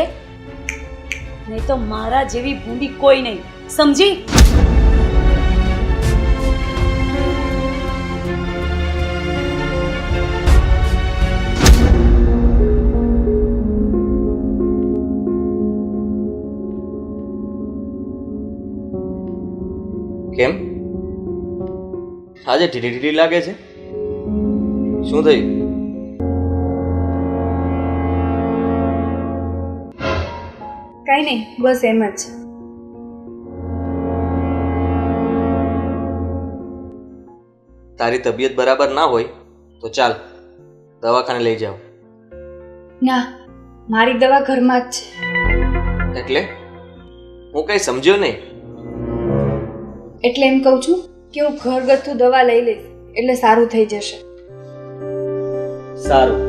નહીં તો મારા જેવી ભૂંડી કોઈ નહીં, સમજી? કેમ આજે ઢીલી ઢીલી લાગે છે? શું થયું? કઈ નહીં, બસ એમ જ. તારી તબિયત બરાબર ના હોય તો ચાલ દવાખાને લઈ જાઓ. ના, મારી દવા ઘરમાં જ છે. એટલે હું કઈ સમજ્યો નહીં. એટલે એમ કહું છું કે હું ઘરગથ્થુ દવા લઈ લઈશ એટલે સારું થઈ જશે. સારું,